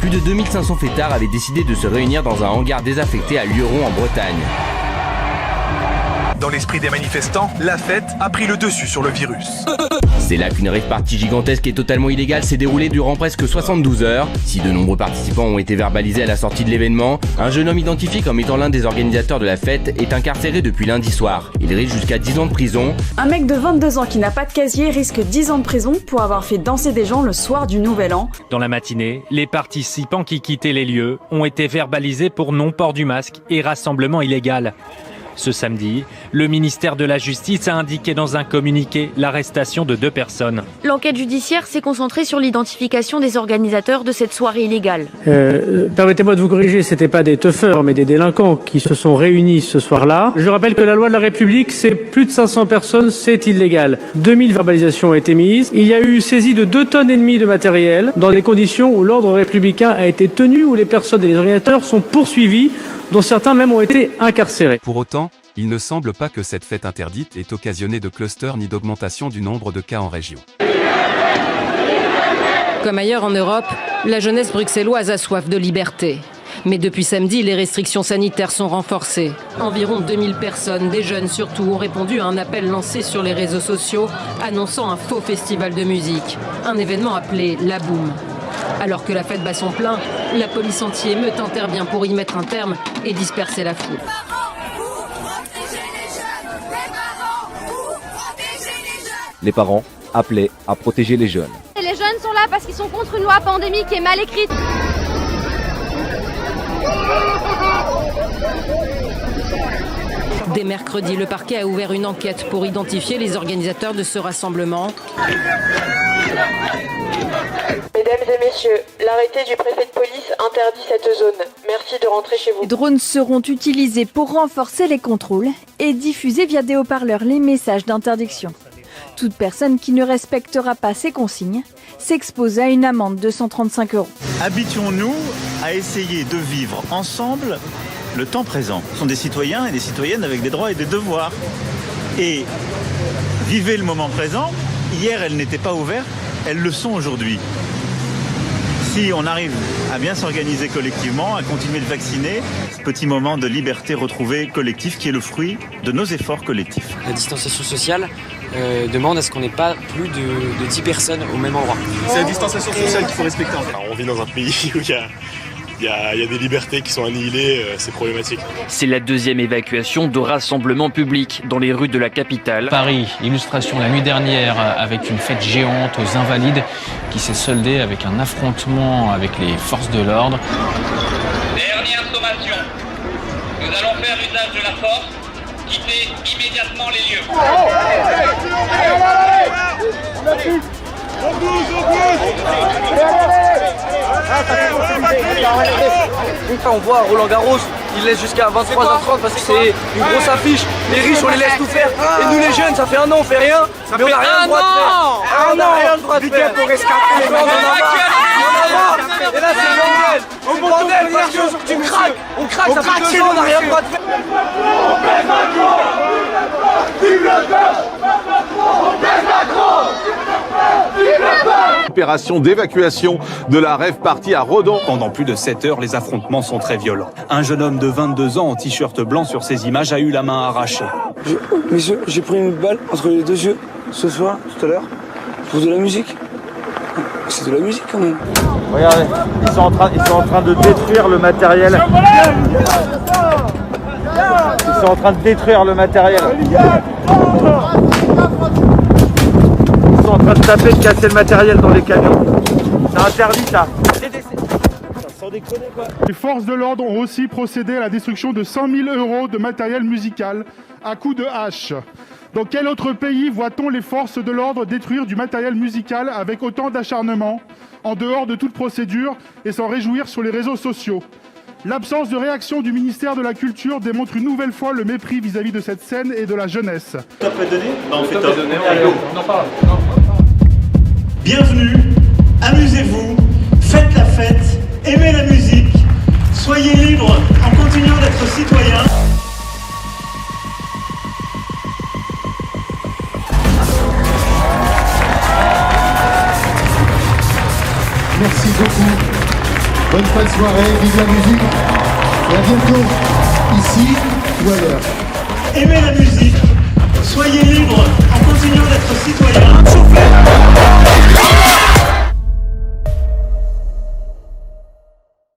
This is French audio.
plus de 2500 fêtards avaient décidé de se réunir dans un hangar désaffecté à Luron en Bretagne. Dans l'esprit des manifestants, la fête a pris le dessus sur le virus. C'est là qu'une rave party gigantesque et totalement illégale s'est déroulée durant presque 72 heures. Si de nombreux participants ont été verbalisés à la sortie de l'événement, un jeune homme identifié comme étant l'un des organisateurs de la fête est incarcéré depuis lundi soir. Il risque jusqu'à 10 ans de prison. Un mec de 22 ans qui n'a pas de casier risque 10 ans de prison pour avoir fait danser des gens le soir du Nouvel An. Dans la matinée, les participants qui quittaient les lieux ont été verbalisés pour non-port du masque et rassemblement illégal. Ce samedi, le ministère de la Justice a indiqué dans un communiqué l'arrestation de 2 personnes. L'enquête judiciaire s'est concentrée sur l'identification des organisateurs de cette soirée illégale. Permettez-moi de vous corriger, c'était pas des teufeurs, mais des délinquants qui se sont réunis ce soir-là. Je rappelle que la loi de la République, c'est plus de 500 personnes, c'est illégal. 2000 verbalisations ont été mises. Il y a eu saisie de 2,5 tonnes de matériel dans des conditions où l'ordre républicain a été tenu, où les personnes et les organisateurs sont poursuivis, dont certains même ont été incarcérés. Pour autant, il ne semble pas que cette fête interdite ait occasionné de clusters ni d'augmentation du nombre de cas en région. Comme ailleurs en Europe, la jeunesse bruxelloise a soif de liberté. Mais depuis samedi, les restrictions sanitaires sont renforcées. Environ 2000 personnes, des jeunes surtout, ont répondu à un appel lancé sur les réseaux sociaux annonçant un faux festival de musique. Un événement appelé La Boum. Alors que la fête bat son plein, la police anti-émeute intervient pour y mettre un terme et disperser la foule. Les parents appelaient à protéger les jeunes. Et les jeunes sont là parce qu'ils sont contre une loi pandémique qui est mal écrite. Dès mercredi, le parquet a ouvert une enquête pour identifier les organisateurs de ce rassemblement. Mesdames et messieurs, l'arrêté du préfet de police interdit cette zone. Merci de rentrer chez vous. Les drones seront utilisés pour renforcer les contrôles et diffuser via des haut-parleurs les messages d'interdiction. Toute personne qui ne respectera pas ces consignes s'expose à une amende de 135 €. Habituons-nous à essayer de vivre ensemble le temps présent. Ce sont des citoyens et des citoyennes avec des droits et des devoirs. Et vivez le moment présent. Hier, elles n'étaient pas ouvertes, elles le sont aujourd'hui. Si on arrive à bien s'organiser collectivement, à continuer de vacciner, ce petit moment de liberté retrouvée collective qui est le fruit de nos efforts collectifs. La distanciation sociale demande à ce qu'on n'ait pas plus de 10 personnes au même endroit. C'est la distanciation sociale qu'il faut respecter. Alors, on vit dans un pays où il y a des libertés qui sont annihilées, c'est problématique. C'est la deuxième évacuation de rassemblements publics dans les rues de la capitale. Paris, illustration la nuit dernière avec une fête géante aux Invalides qui s'est soldée avec un affrontement avec les forces de l'ordre. Dernière sommation, nous allons faire usage de la force, quitter immédiatement les lieux. On voit Roland Garros, il laisse jusqu'à 23h30 parce que c'est une grosse affiche. Les riches, on les laisse tout faire. Et nous les jeunes, ça fait 1 an, on fait rien. Mais on n'a rien le droit de faire. On n'a rien le droit de faire. Pour rescaper. Et là, c'est le bordel. Au bordel, parce que tu craques. On craque, ça fait 2 ans, on n'a rien le droit de faire. On baisse Macron. Vive le peuple. On baisse Macron. Opération d'évacuation de la rave party à Redon. Pendant plus de 7 heures, les affrontements sont très violents. Un jeune homme de 22 ans en t-shirt blanc sur ces images a eu la main arrachée. J'ai pris une balle entre les 2 yeux ce soir, tout à l'heure, pour de la musique. C'est de la musique quand même. Regardez, ils sont en train de détruire le matériel. Ils sont en train de détruire le matériel. Ils sont en train de taper, de casser le matériel dans les camions. C'est interdit ça. Les forces de l'ordre ont aussi procédé à la destruction de 100 000 € de matériel musical à coups de hache. Dans quel autre pays voit-on les forces de l'ordre détruire du matériel musical avec autant d'acharnement, en dehors de toute procédure et s'en réjouir sur les réseaux sociaux? L'absence de réaction du ministère de la Culture démontre une nouvelle fois le mépris vis-à-vis de cette scène et de la jeunesse. Top est donné ? On fait top. On en parle. Bienvenue, amusez-vous, faites la fête, aimez la musique, soyez libres en continuant d'être citoyens. Merci beaucoup. Bonne fin de soirée, vive la musique. Et à bientôt, ici ou ailleurs. Aimez la musique, soyez libres en continuant d'être citoyens.